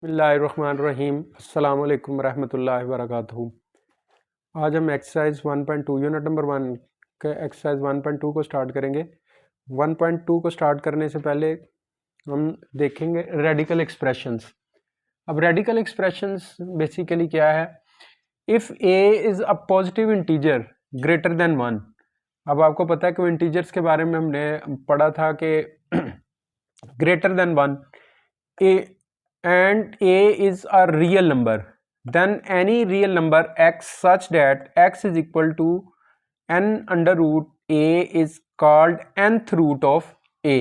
बिस्मिल्लाहिर्रहमानिर्रहीम। अस्सलाम वालेकुम रहमतुल्लाहि व बरकातुहू। आज हम एक्सरसाइज 1.2 यूनिट नंबर 1 के एक्सरसाइज 1.2 को स्टार्ट करेंगे। 1.2 को स्टार्ट करने से पहले हम देखेंगे रेडिकल एक्सप्रेशंस। अब रेडिकल एक्सप्रेशंस बेसिकली क्या है? If A is a positive integer greater than 1। अब आपको पता है कि इंटीजर्स के बारे में हमने पढ़ा था कि greater than 1 A and a is a real number, then any real number x such that x is equal to n under root a is called nth root of a।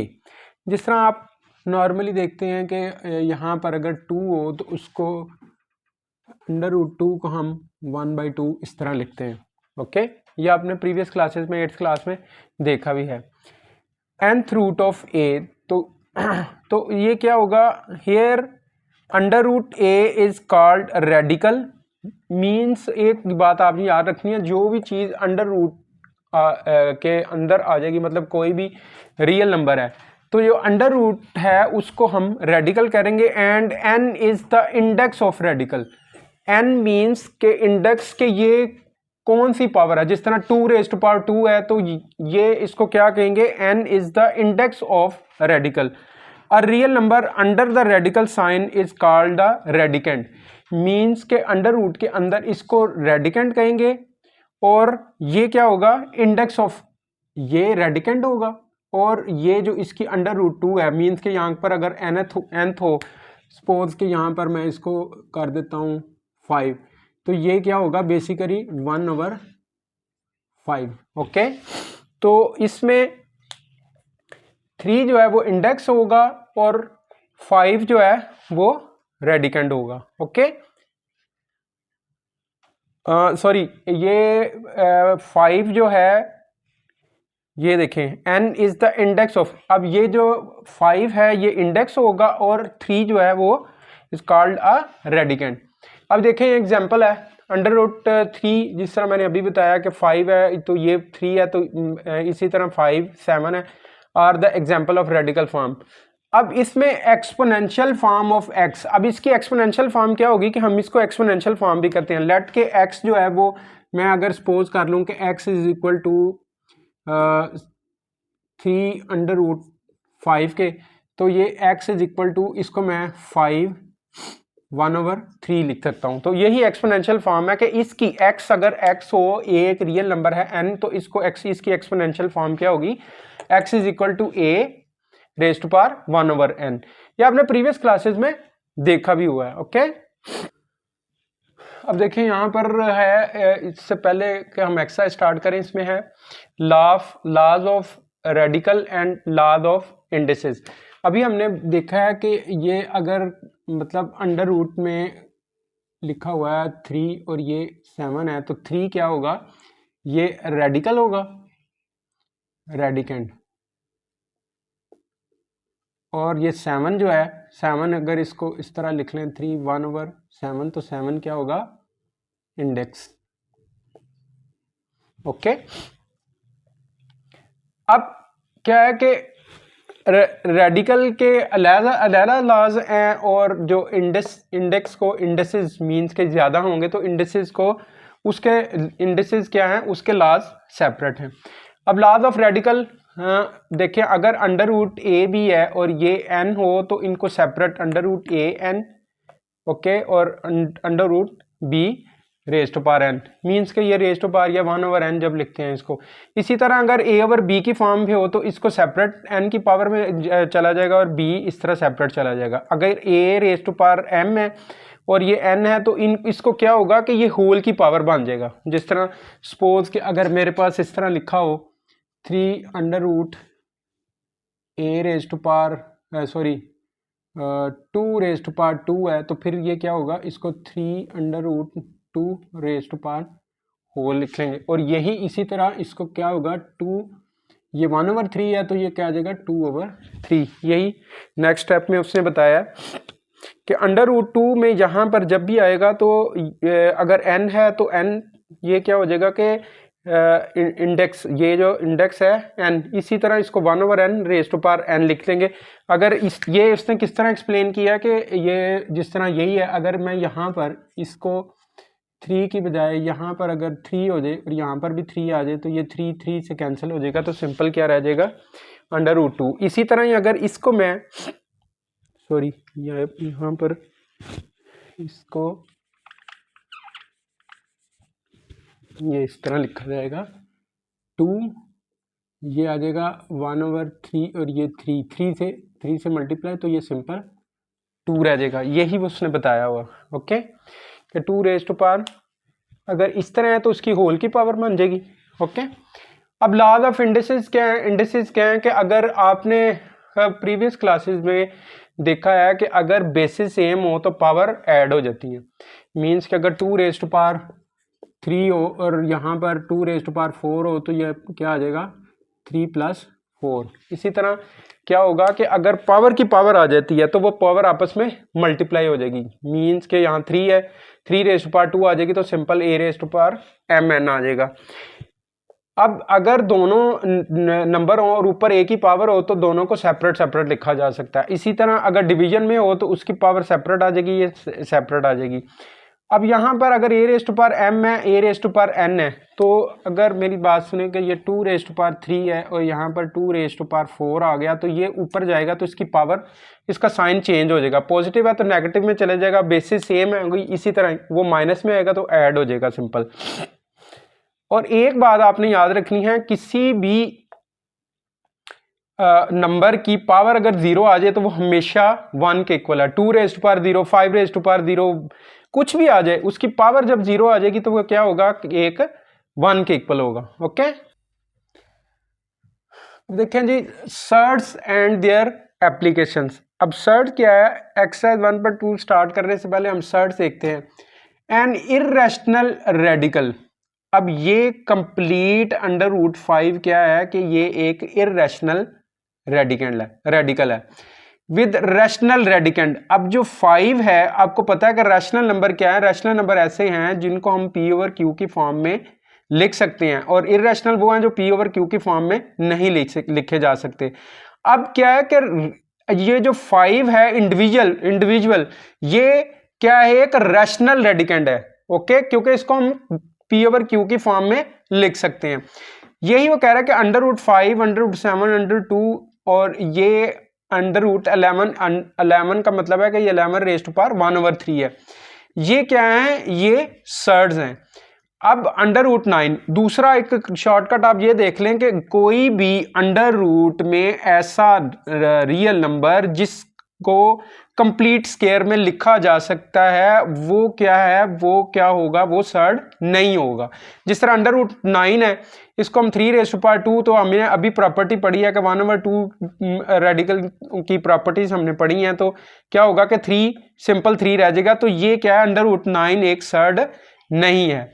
जिस तरह आप नॉर्मली देखते हैं कि यहाँ पर अगर 2 हो तो उसको अंडर रूट 2 को हम 1/2 इस तरह लिखते हैं। ओके, ये आपने प्रीवियस क्लासेस में 8th क्लास में देखा भी है। nth रूट ऑफ a तो ये क्या होगा? Here under root A is called radical. Means एक बात आपने याद रखनी है, जो भी चीज़ अंडर रूट के अंदर आ जाएगी, मतलब कोई भी रियल नंबर है तो जो अंडर रूट है उसको हम रेडिकल करेंगे। And n is the index of radical. n means के इंडेक्स के ये कौन सी पावर है। जिस तरह 2⁻² है तो ये इसको क्या कहेंगे? n is the index of radical. A real number under the radical sign is called the radicand। Means के अंडर रूट के अंदर इसको रेडिकेंड कहेंगे और ये क्या होगा? इंडेक्स ऑफ ये रेडिकेंड होगा। और ये जो इसकी अंडर रूट 2 है, मीन्स के यहाँ पर अगर nth हो, सपोज के यहाँ पर मैं इसको कर देता हूँ 5, तो ये क्या होगा? बेसिकली 1/5। ओके, तो इसमें 3 जो है वो इंडेक्स होगा और 5 जो है वो रेडिकेंड होगा। ओके, सॉरी, ये 5 जो है, ये देखें n is the index of. अब ये जो 5 है ये इंडेक्स होगा और 3 जो है वो इज कॉल्ड अ रेडिकेंड। अब देखें एग्जांपल है अंडर रूट 3। जिस तरह मैंने अभी बताया कि 5 है तो ये 3 है, तो इसी तरह 5 7 है। Are the example of radical form. अब इसमें एक्सपोनेंशियल फॉर्म ऑफ x। अब इसकी एक्सपोनेंशियल फॉर्म क्या होगी कि हम इसको एक्सपोनेंशियल फॉर्म भी करते हैं। लेट के x जो है वो मैं अगर सपोज कर लूँ कि x इज इक्वल टू 3/5 के, तो ये x इज इक्वल टू, इसको मैं 5 1/3 लिख सकता हूँ। तो यही एक्सपोनेंशियल फॉर्म है कि इसकी x, अगर x हो, a एक रियल नंबर है n, तो इसको x, इसकी एक्सपोनेंशियल फॉर्म क्या होगी? x is equal to a raise to power 1/n। ये आपने प्रीवियस क्लासेस में देखा भी हुआ है। ओके, अब देखिए यहाँ पर है, इससे पहले कि हम एक्सरसाइज स्टार्ट करें, इसमें है laws of radical and laws of indices. अभी हमने देखा है कि ये अगर मतलब अंडर रूट में लिखा हुआ है 3 और ये 7 है, तो 3 क्या होगा? ये रेडिकल होगा, रेडिकेंड। और ये 7 जो है, 7 अगर इसको इस तरह लिख लें 3 1/7, तो 7 क्या होगा? इंडेक्स। ओके, अब क्या है कि रेडिकल के अलग लॉज हैं, और जो इंडेक्स को इंडेक्सेस मीन्स के ज़्यादा होंगे तो इंडेक्सेस को उसके इंडेक्सेस क्या हैं, उसके लॉज सेपरेट हैं। अब लॉज ऑफ रेडिकल देखिए, अगर अंडर रूट ए भी है और ये n हो तो इनको separate under root A n, okay, और under root B raise to power n। Means के ये रेज़ टू पावर या 1/n जब लिखते हैं इसको। इसी तरह अगर a/b की फॉर्म भी हो तो इसको सेपरेट n की पावर में चला जाएगा और b इस तरह सेपरेट चला जाएगा। अगर a raise to power m है और ये n है तो इसको क्या होगा कि ये होल की पावर बन जाएगा। जिस तरह सपोज कि अगर मेरे पास इस तरह लिखा हो 3 under root a raise to power 2 raise to power 2 है, तो फिर ये क्या होगा? इसको 3 under root 2 raise to power whole लिख लेंगे। और यही इसी तरह इसको क्या होगा? 2, ये 1/3 है तो ये क्या आ जाएगा? 2/3। यही नेक्स्ट स्टेप में उसने बताया कि अंडर रूट 2 में यहाँ पर जब भी आएगा तो अगर n है तो n ये क्या हो जाएगा कि इंडेक्स, ये जो इंडेक्स है n, इसी तरह इसको 1/n rays to power n लिख लेंगे। अगर ये इसने किस तरह एक्सप्लेन किया कि ये जिस तरह यही है, अगर मैं यहाँ पर इसको 3 की बजाय यहाँ पर अगर 3 हो जाए और यहाँ पर भी 3 आ जाए तो ये 3 से कैंसिल हो जाएगा, तो सिंपल क्या रह जाएगा √2। इसी तरह ही अगर इसको मैं सॉरी यहाँ पर इसको ये इस तरह लिखा जाएगा 2, ये आ जाएगा 1/3 और ये 3 से मल्टीप्लाई, तो ये सिंपल 2 रह जाएगा। यही उसने बताया हुआ, ओके, कि 2 रेज़ टू पावर अगर इस तरह है तो उसकी होल की पावर बन जाएगी, ओके। अब लॉज ऑफ इंडिसेस क्या है? इंडिसेस क्या है कि अगर आपने प्रीवियस क्लासेस में देखा है कि अगर बेसिस सेम हो तो पावर ऐड हो जाती है। मींस कि अगर 2 रेज़ टू पावर 3 हो और यहाँ पर 2 रेज़ टू पावर 4 हो तो ये क्या आ जाएगा 3 + 4। इसी तरह क्या होगा कि अगर पावर की पावर आ जाती है तो वो पावर आपस में मल्टीप्लाई हो जाएगी। मींस के यहाँ 3 है, 3 रेज़ टू पावर 2 आ जाएगी तो simple a raise to power mn आ जाएगा। अब अगर दोनों नंबर हो और ऊपर a की पावर हो तो दोनों को सेपरेट लिखा जा सकता है। इसी तरह अगर डिवीजन में हो तो उसकी पावर सेपरेट आ जाएगी, ये सेपरेट आ जाएगी। अब यहाँ पर अगर a raise to power m है, a raise to power n है, तो अगर मेरी बात सुने कि ये 2 रेज़ टू पावर 3 है और यहाँ पर 2 रेज़ टू पावर 4 आ गया, तो ये ऊपर जाएगा तो इसकी पावर, इसका साइन चेंज हो जाएगा। पॉजिटिव है तो नेगेटिव में चले जाएगा, बेसिस सेम है इसी तरह वो माइनस में आएगा तो ऐड हो जाएगा, सिंपल। और एक बात आपने याद रखनी है, किसी भी नंबर की पावर अगर 0 आ जाए तो वो हमेशा 1 के इक्वल है। 2 raise to power 0, 5 raise to power 0, कुछ भी आ जाए उसकी पावर जब 0 आ जाएगी तो वो क्या होगा, एक 1 के इक्वल होगा, ओके। देखें जी, सर्ट्स एंड देयर एप्लीकेशंस। अब सर्ट क्या है, एक्सरसाइज 1.2 स्टार्ट करने से पहले हम सर्ट देखते हैं। N irrational radical. अब ये कंप्लीट √5 क्या है कि ये एक इर्रेशनल रेडिकल है विद रैशनल रेडिकेंड। अब जो 5 है, आपको पता है कि रैशनल नंबर क्या है, रैशनल नंबर ऐसे हैं जिनको हम p/q की फॉर्म में लिख सकते हैं और इर्रेशनल वो हैं जो p/q की फॉर्म में नहीं लिखे जा सकते। अब क्या है कि ये जो 5 है इंडिविजुअल ये क्या है, एक रैशनल रेडिकेंड है, ओके, क्योंकि इसको हम p/q की फॉर्म में लिख सकते हैं। यही वो कह रहा है कि √5, √7, √2 और ये √11 का मतलब है कि ये 11 रेज़ टू पावर 1/3 है। ये क्या है, ये सर्ड्स हैं। अब √9 दूसरा एक शॉर्टकट आप ये देख लें कि कोई भी √ में ऐसा रियल नंबर जिसको कंप्लीट स्क्वायर में लिखा जा सकता है वो क्या है, वो क्या होगा, वो सर्ड नहीं होगा। जिस तरह √9 है, इसको हम 3 रेज़ टू पावर 2, तो हमने अभी प्रॉपर्टी पढ़ी है कि 1/2 रेडिकल की प्रॉपर्टीज हमने पढ़ी हैं, तो क्या होगा कि 3 सिंपल 3 रह जाएगा। तो ये क्या है, √9 एक सर्ड नहीं है।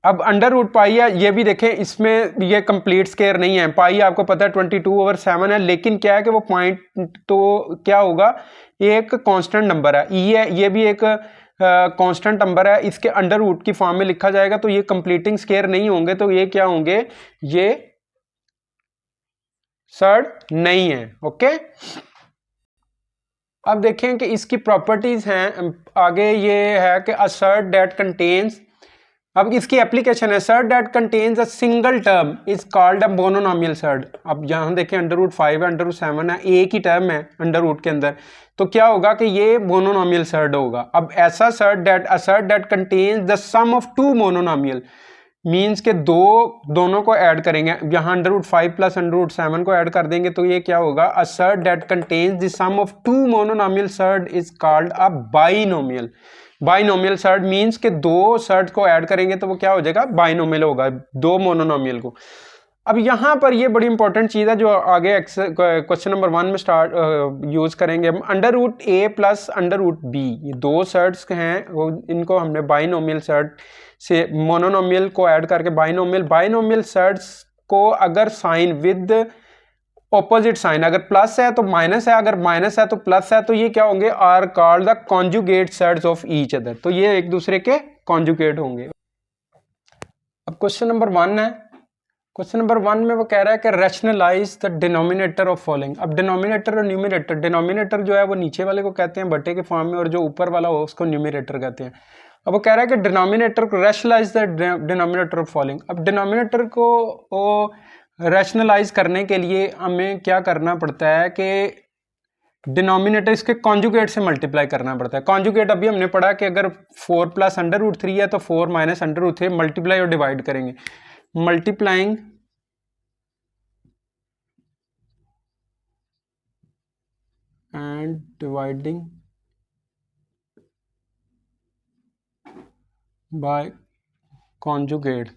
अब √पाई है, ये भी देखें, इसमें ये कंप्लीट स्क्वायर नहीं है। पाई आपको पता है 22/7 है, लेकिन क्या है कि वो पॉइंट तो क्या होगा, ये एक कांस्टेंट नंबर है। ई है, ये भी एक कांस्टेंट नंबर है, इसके √ की फॉर्म में लिखा जाएगा तो ये कंप्लीटिंग स्क्वायर नहीं होंगे, तो ये क्या होंगे, ये सर्ड नहीं है, ओके। अब देखें कि इसकी प्रॉपर्टीज हैं आगे, ये है कि अ सर्ड दैट कंटेन्स, अब इसकी एप्लीकेशन है, surd that contains a single term is called a monomial surd. अब यहाँ देखें √5 है, √7 है, एक ही टर्म है √ के अंदर, तो क्या होगा कि ये मोनोनॉमियल सर्ड होगा। अब ऐसा surd that contains the sum of 2 monomial, means के दोनों को ऐड करेंगे, यहाँ √5 + √7 को ऐड कर देंगे तो ये क्या होगा, a surd that contains the sum of 2 monomial surd is called a binomial. Binomial surd means के 2 सर्ड को ऐड करेंगे तो वो क्या हो जाएगा, बाइनोमियल होगा, 2 मोनोनॉमियल को। अब यहाँ पर ये बड़ी इंपॉर्टेंट चीज़ है जो आगे क्वेश्चन नंबर 1 में यूज़ करेंगे हम। √a + √b, ये 2 सर्ड्स हैं, वो इनको हमने बाइनोमियल सर्ड से मोनोनॉमियल को ऐड करके बाइनोमियल सर्ड्स को अगर साइन विद ऑपोजिट साइन, अगर प्लस है तो माइनस है, अगर माइनस है तो प्लस है, तो ये क्या होंगे, are called the conjugate surds of each other, तो ये एक दूसरे के कॉन्जुगेट होंगे। अब क्वेश्चन नंबर 1 है। क्वेश्चन नंबर 1 में वो कह रहा है कि rationalise the denominator of following. अब डिनोमिनेटर और न्यूमिनेटर, डिनोमिनेटर जो है वो नीचे वाले को कहते हैं बटे के फॉर्म में, और जो ऊपर वाला हो उसको न्यूमिनेटर कहते हैं। अब वो कह रहा है कि डिनोमिनेटर को rationalise the denominator of following. अब डिनोमिनेटर को रैशनलाइज करने के लिए हमें क्या करना पड़ता है कि डिनोमिनेटर इसके कॉन्जुगेट से मल्टीप्लाई करना पड़ता है। कॉन्जुगेट अभी हमने पढ़ा कि अगर 4 प्लस अंडर रूट 3 है तो 4 माइनस अंडर रूट 3 मल्टीप्लाई और डिवाइड करेंगे। Multiplying and dividing by conjugate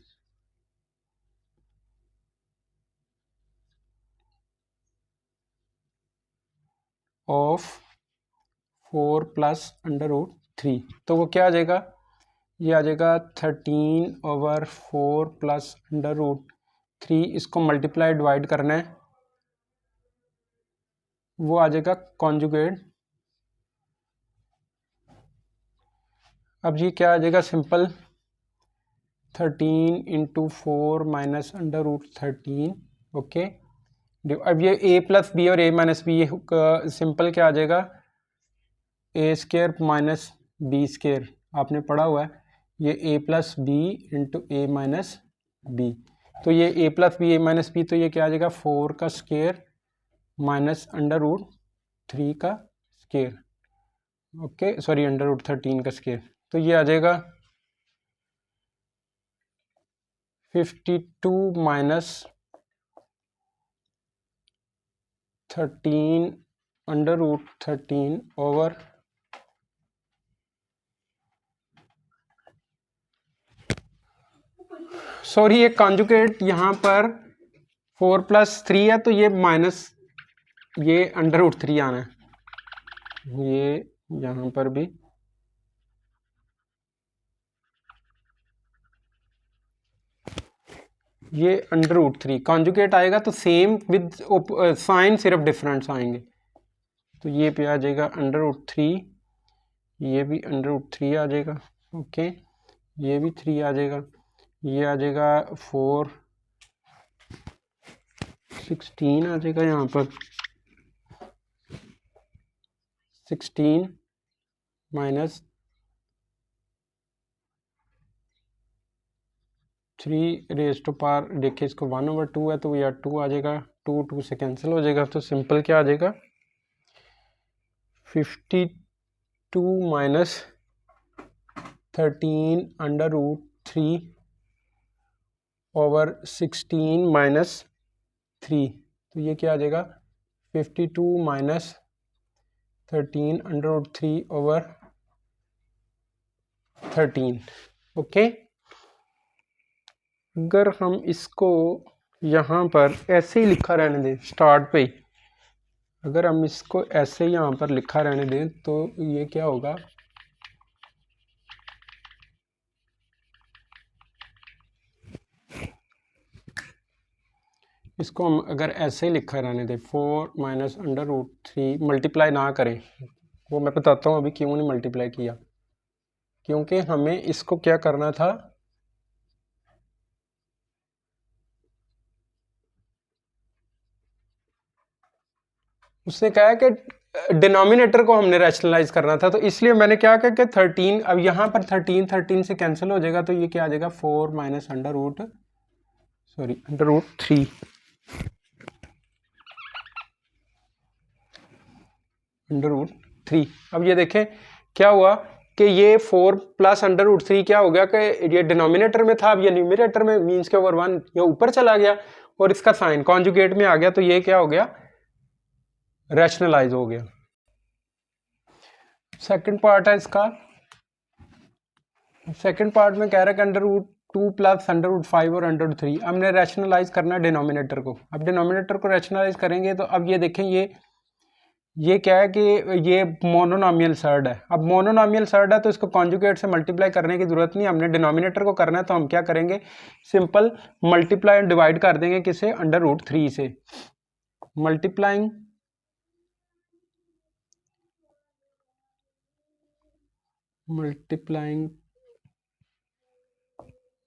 of 4 plus under root 3। तो वो क्या आ जाएगा, ये आ जाएगा 13/4 प्लस अंडर रूट 3। इसको मल्टीप्लाई डिवाइड करना है, वो आ जाएगा कॉन्जुगेट। अब ये क्या आ जाएगा, simple 13 into 4 minus under root 13। Okay, अब ये a प्लस बी और a माइनस बी, सिंपल क्या आ जाएगा, A square minus B square, आपने पढ़ा हुआ है। ये a plus B into A minus B, तो ये a plus B A minus B, तो ये क्या आ जाएगा 4 का स्केयर माइनस अंडर रूट 3 का square. Okay sorry, under root 13 का स्केयर। तो ये आ जाएगा 52 minus 13 under root 13 over sorry, ये कॉन्जुगेट यहाँ पर 4 प्लस 3 है, तो ये माइनस ये अंडर रूट 3 आना है, ये यहाँ पर भी ये अंडर रूट 3 कॉन्जुगेट आएगा तो सेम विद साइन सिर्फ डिफरेंस आएंगे। तो ये पे आ जाएगा अंडर रूट 3, ये भी अंडर रूट 3 आ जाएगा। ओके, ये भी 3 आ जाएगा, ये आ जाएगा 4 16 आ जाएगा, यहाँ पर 16 माइनस 3 रेज टू पावर, देखिए इसको 1/2 है तो यह 2 आ जाएगा, 2 2 से कैंसिल हो जाएगा, तो सिंपल क्या आ जाएगा 52 minus 13 under root 3 over 16 minus 3। तो ये क्या आ जाएगा 52 minus 13 under root 3 over 13। Okay, अगर हम इसको यहाँ पर ऐसे ही लिखा रहने दें स्टार्ट पे ही, अगर हम इसको ऐसे ही यहाँ पर लिखा रहने दें तो ये क्या होगा, इसको हम अगर ऐसे ही लिखा रहने दें 4 माइनस अंडर रूट 3, मल्टीप्लाई ना करें, वो मैं बताता हूँ अभी क्यों नहीं मल्टीप्लाई किया, क्योंकि हमें इसको क्या करना था, उसने कहा है कि डिनोमिनेटर को हमने रैशनलाइज करना था, तो इसलिए मैंने क्या कहा कि 13, अब यहाँ पर 13 से कैंसिल हो जाएगा, तो ये क्या आ जाएगा 4 minus under root under root 3 under root 3। अब ये देखें क्या हुआ कि ये 4 प्लस अंडर रूट 3 क्या हो गया कि ये डिनोमिनेटर में था, अब ये न्यूमिनेटर में मीन्स के ओवर 1 ये ऊपर चला गया और इसका साइन कॉन्जुगेट में आ गया, तो ये क्या हो गया रैशनलाइज हो गया। सेकंड पार्ट है इसका, सेकंड पार्ट में कह रहा है कि under root 2 plus under root 5 और अंडर रूट 3, हमने रैशनलाइज करना है डिनोमिनेटर को। अब डिनोमिनेटर को रैशनलाइज करेंगे तो अब ये देखें ये क्या है कि ये मोनोनॉमियल सर्ड है। अब मोनोनॉमियल सर्ड है तो इसको कॉन्जुगेट से मल्टीप्लाई करने की जरूरत नहीं, हमने डिनोमिनेटर को करना है, तो हम क्या करेंगे सिंपल मल्टीप्लाई एंड डिवाइड कर देंगे किसे, अंडर रूट 3 से। Multiplying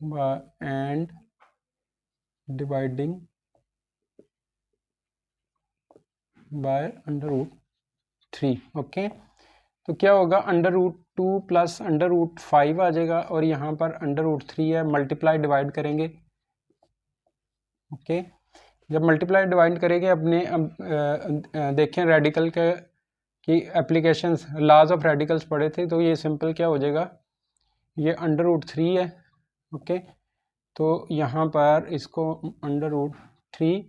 and dividing by √3। Okay, तो क्या होगा, √2 प्लस √5 आ जाएगा और यहाँ पर √3 है, मल्टीप्लाई डिवाइड करेंगे। ओके, जब मल्टीप्लाई डिवाइड करेंगे अपने देखें रेडिकल के की एप्लीकेशंस, लॉज ऑफ रेडिकल्स पढ़े थे, तो ये सिंपल क्या हो जाएगा, ये √3 है। ओके, तो यहाँ पर इसको √3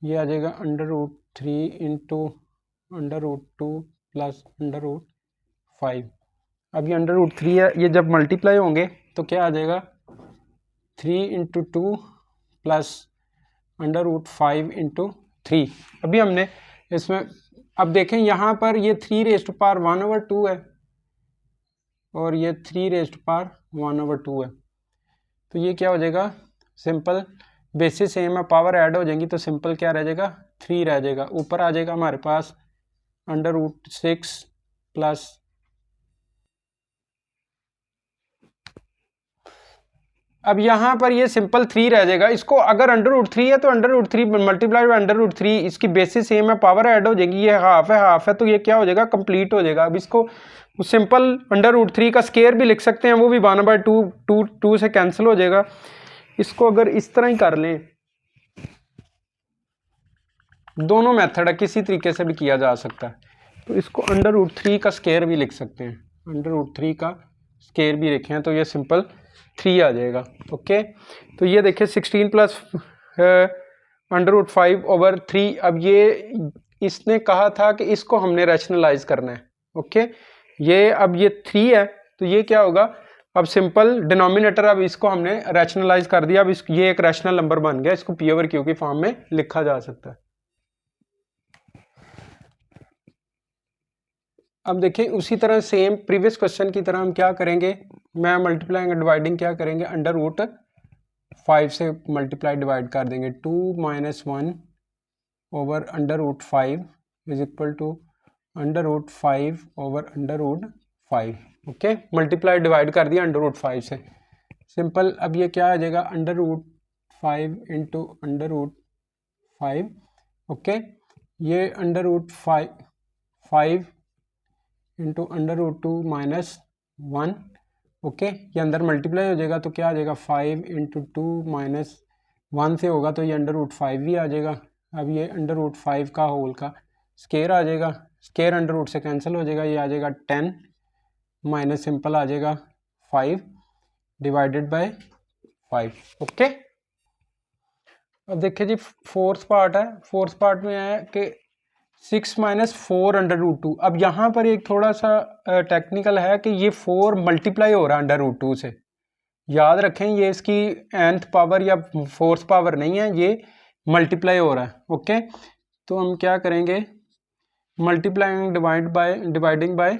ये आ जाएगा √3 इंटू √2 प्लस √5। अब ये √3 है, ये जब मल्टीप्लाई होंगे तो क्या आ जाएगा, 3 इंटू 2 प्लस √5 इंटू 3। अभी हमने इसमें अब देखें यहाँ पर ये 3⁻1/2 है और ये 3⁻1/2 है, तो ये क्या हो जाएगा, सिंपल बेसिस सेम है, पावर ऐड हो जाएंगी तो सिंपल क्या रह जाएगा, 3 रह जाएगा। ऊपर आ जाएगा हमारे पास √6 प्लस अब यहाँ पर ये सिंपल 3 रह जाएगा। इसको अगर √3 है तो √3 मल्टीप्लाई बाय √3, इसकी बेसिस सेम है, पावर ऐड हो जाएगी, ये हाफ है तो ये क्या हो जाएगा, कंप्लीट हो जाएगा। अब इसको सिंपल √3 का स्केयर भी लिख सकते हैं, वो भी 1/2 से कैंसिल हो जाएगा। इसको अगर इस तरह ही कर लें, दोनों मेथड है, किसी तरीके से भी किया जा सकता है, तो इसको √3 का स्केयर भी लिख सकते हैं, √3 का स्केयर भी लिखें तो ये सिंपल 3 आ जाएगा। ओके, तो ये देखिए 16 प्लस √5/3। अब ये इसने कहा था कि इसको हमने रैशनलाइज करना है। ओके, ये अब ये 3 है तो ये क्या होगा, अब सिंपल डिनोमिनेटर, अब इसको हमने रैशनलाइज कर दिया, अब ये एक रैशनल नंबर बन गया, इसको P/Q की फॉर्म में लिखा जा सकता है। अब देखिए उसी तरह सेम प्रीवियस क्वेश्चन की तरह हम क्या करेंगे, मैं मल्टीप्लाइंग और डिवाइडिंग क्या करेंगे, √5 से मल्टीप्लाई डिवाइड कर देंगे। 2 - 1 over √5 is equal to √5 over √5। Okay, multiply divide कर दिया √5 से, सिंपल। अब ये क्या आ जाएगा, √5 इंटू √5। ओके, ये √5 इंटू √2 माइनस 1। ओके, ये अंदर मल्टीप्लाई हो जाएगा तो क्या आ जाएगा, 5 इंटू 2 माइनस 1 से होगा तो ये √5 भी आ जाएगा। अब ये √5 का होल का स्केयर आ जाएगा, स्केयर √ से कैंसिल हो जाएगा, ये आ जाएगा 10 माइनस सिंपल आ जाएगा 5 डिवाइडेड बाय 5। ओके, अब देखिए जी फोर्थ पार्ट है, फोर्थ पार्ट में है कि 6 - 4 √2। अब यहाँ पर एक थोड़ा सा टेक्निकल है कि ये 4 मल्टीप्लाई हो रहा है √2 से, याद रखें ये इसकी nth पावर या फोर्थ पावर नहीं है, ये मल्टीप्लाई हो रहा है। ओके, तो हम क्या करेंगे, multiplying dividing by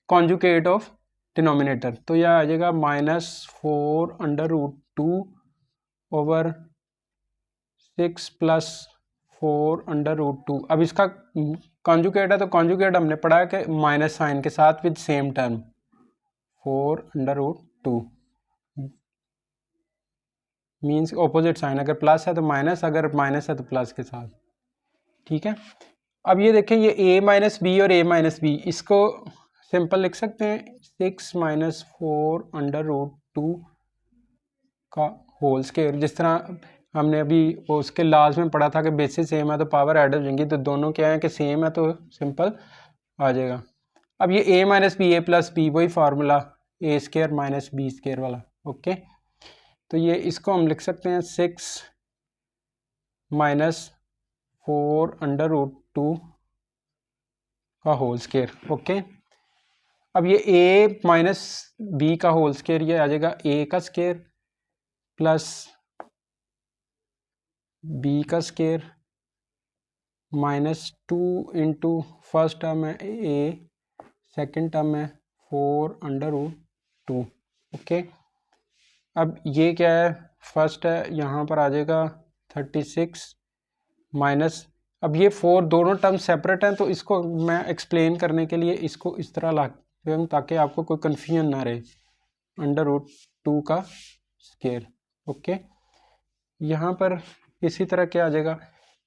conjugate of denominator, तो यह आ जाएगा -4 √2 ओवर 6 प्लस 4 √2। अब इसका कॉन्जुगेट है तो कॉन्जुगेट हमने पढ़ा है कि माइनस साइन के साथ with same term, 4 √2 means opposite sign, अगर प्लस है तो माइनस, अगर माइनस है तो प्लस के साथ। ठीक है, अब ये देखें ये a - b और a - b, इसको सिंपल लिख सकते हैं 6 - 4 √2 का होल स्केयर। जिस तरह हमने अभी वो उसके लास्ट में पढ़ा था कि बेसिस सेम है तो पावर ऐड हो जाएंगी, तो दोनों क्या है कि सेम है तो सिंपल आ जाएगा। अब ये a - b a + b, वही फार्मूला a² - b² वाला। ओके, तो ये इसको हम लिख सकते हैं 6 - 4 √2 का होल स्केयर। ओके, अब ये a - b का होल स्केयर, ये आ जाएगा a का स्केयर प्लस b का स्केयर -2 इंटू फर्स्ट टर्म है a, सेकेंड टर्म है 4 √2। ओके, अब ये क्या है, फर्स्ट है, यहाँ पर आ जाएगा 36 माइनस, अब ये 4 दोनों टर्म सेपरेट हैं तो इसको मैं एक्सप्लेन करने के लिए इसको इस तरह ला ताकि आपको कोई कन्फ्यूजन ना रहे, √2 का स्केयर। ओके, यहाँ पर इसी तरह क्या आ जाएगा,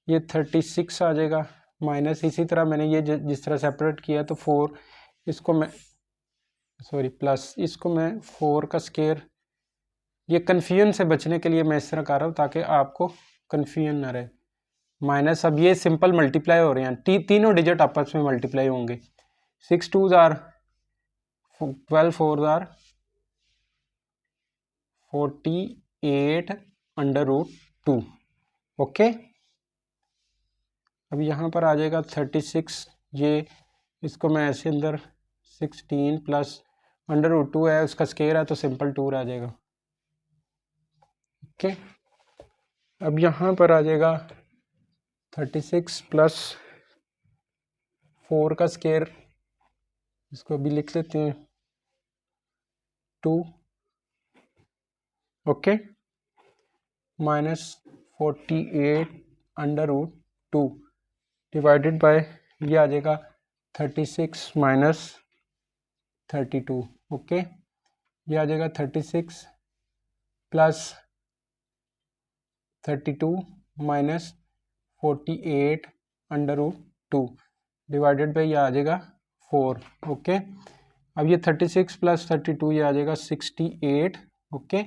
ये 36 आ जाएगा, माइनस इसी तरह मैंने ये जिस तरह सेपरेट किया तो 4, इसको मैं सॉरी प्लस, इसको मैं 4 का स्क्वायर, ये कन्फ्यूजन से बचने के लिए मैं इस तरह कर रहा हूँ ताकि आपको कन्फ्यूजन ना रहे। माइनस, अब ये सिंपल मल्टीप्लाई हो रहे हैं, तीनों डिजिट आपस में मल्टीप्लाई होंगे। 6 2s are 12, 4s are 48 under root 2। Okay, अब यहाँ पर आ जाएगा 36, ये इसको मैं ऐसे अंदर 16 प्लस अंडर रूट 2 है, उसका स्क्वायर है तो सिंपल 2 आ जाएगा। ओके, अब यहाँ पर आ जाएगा 36 प्लस 4 का स्क्वायर, इसको अभी लिख लेते हैं 2। Okay, minus 48 under root 2 divided by, ये आ जाएगा 36 माइनस 32। ओके, ये आ जाएगा 36 plus 32 minus 48 under root 2 divided by, ये आ जाएगा 4। ओके, अब ये 36 प्लस 32, ये आ जाएगा 68। Okay,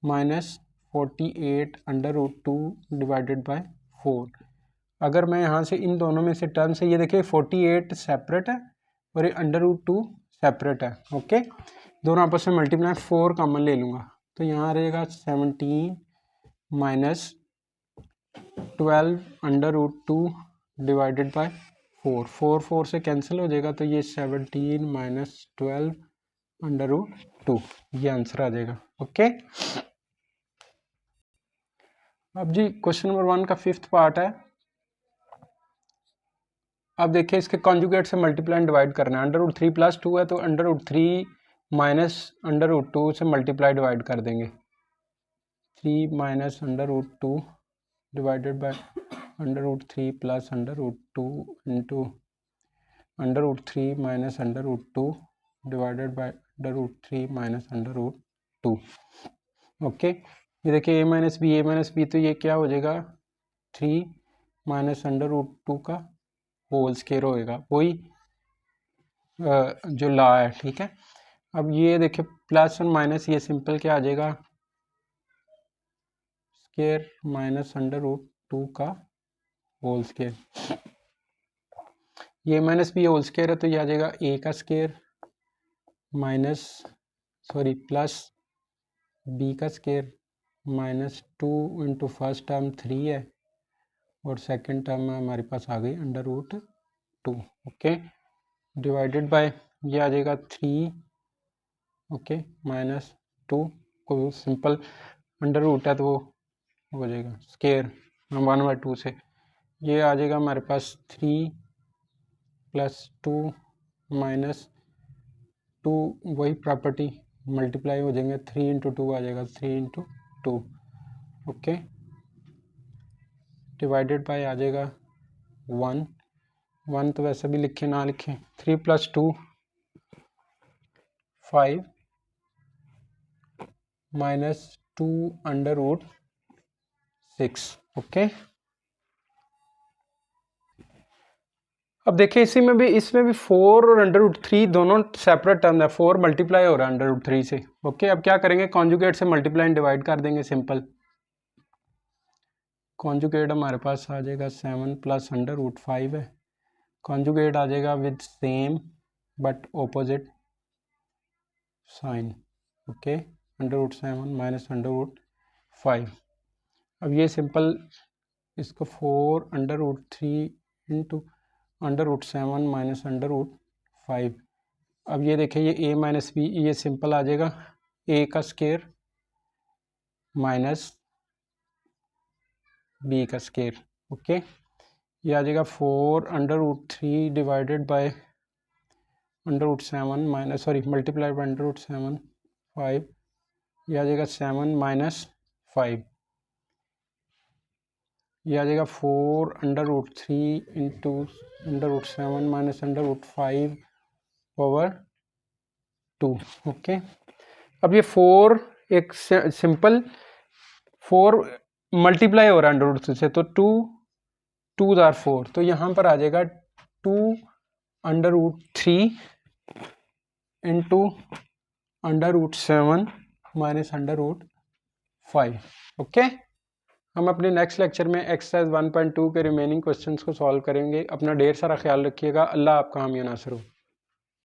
minus 48 under root 2 divided by 4। अगर मैं यहाँ से इन दोनों में से टर्म से, ये देखिए 48 सेपरेट है और ये अंडर रूट 2 सेपरेट है। ओके, दोनों आपस में मल्टीप्लाई, 4 कॉमन ले लूँगा तो यहाँ रहेगा 17 minus 12 under root 2 divided by 4। 4 से कैंसिल हो जाएगा तो ये 17 माइनस 12 अंडर रूट 2, ये आंसर आ जाएगा। ओके, अब जी क्वेश्चन नंबर 1 का 5th पार्ट है। अब देखिए इसके कॉन्जुगेट से मल्टीप्लाई एंड डिवाइड करना है। अंडर रूट 3 प्लस 2 है तो under root 3 minus under root 2 से मल्टीप्लाई डिवाइड कर देंगे। 3 minus under root 2 divided by under root 3 plus under root 2 into under root 3 minus under root 2 divided by under root 3 minus under root 2। Okay, ये देखिए a minus B, तो ये क्या हो जाएगा, 3 माइनस अंडर रूट 2 का होल स्क्वायर होएगा, वही जो लॉ है। ठीक है, अब ये देखिए प्लस और माइनस, ये सिंपल क्या आ जाएगा, स्क्वायर माइनस अंडर रूट 2 का होल स्क्वायर। ये माइनस बी होल स्क्वायर है तो ये आ जाएगा a का square minus sorry plus b का square minus 2 into first term 3 है और सेकंड टर्म में हमारे पास आ गई under root 2। Okay, divided by, ये आ जाएगा 3। ओके, माइनस 2 को सिंपल अंडर रूट है तो वो हो जाएगा स्क्वायर 1/2 से, ये आ जाएगा हमारे पास 3 प्लस 2 माइनस 2, वही प्रॉपर्टी मल्टीप्लाई हो जाएंगे, 3 इंटू 2 आ जाएगा 3 इंटू 2। ओके, डिवाइडेड बाय आ जाएगा 1 तो वैसे भी लिखे ना लिखें, 3 plus 2 5 minus 2 under root 6। Okay, अब देखिए इसमें भी 4 और अंडर रूट 3 दोनों सेपरेट टर्म है, 4 मल्टीप्लाई हो रहा है अंडर रूट 3 से। ओके, अब क्या करेंगे, कॉन्जुगेट से मल्टीप्लाई एंड डिवाइड कर देंगे सिंपल। कॉन्जुगेट हमारे पास आ जाएगा 7 प्लस अंडर रूट 5 है, कॉन्जुगेट आ जाएगा with same but opposite sign. Okay, under root 7 minus under root 5। अब ये सिंपल इसको 4 under root 3 into under root 7 minus under root 5। अब ये देखिए ये a माइनस बी, ये सिंपल आ जाएगा a का स्क्वायर माइनस b का स्क्वायर। ओके, ये आ जाएगा 4 under root 3 divided by under root 7 minus multiply by under root 7 5, ये आ जाएगा 7 माइनस 5, ये आ जाएगा 4 under root 3 into under root 7 minus under root 5 over 2। Okay, अब ये 4 एक सिंपल 4 मल्टीप्लाई हो रहा है अंडर रूट से, तो 2 2 जार 4, तो यहाँ पर आ जाएगा 2 under root 3 into under root 7 minus under root 5। Okay, हम अपने नेक्स्ट लेक्चर में एक्सरसाइज 1.2 के रिमेनिंग क्वेश्चंस को सॉल्व करेंगे। अपना ढेर सारा ख्याल रखिएगा। अल्लाह आपका हामी नासर हो।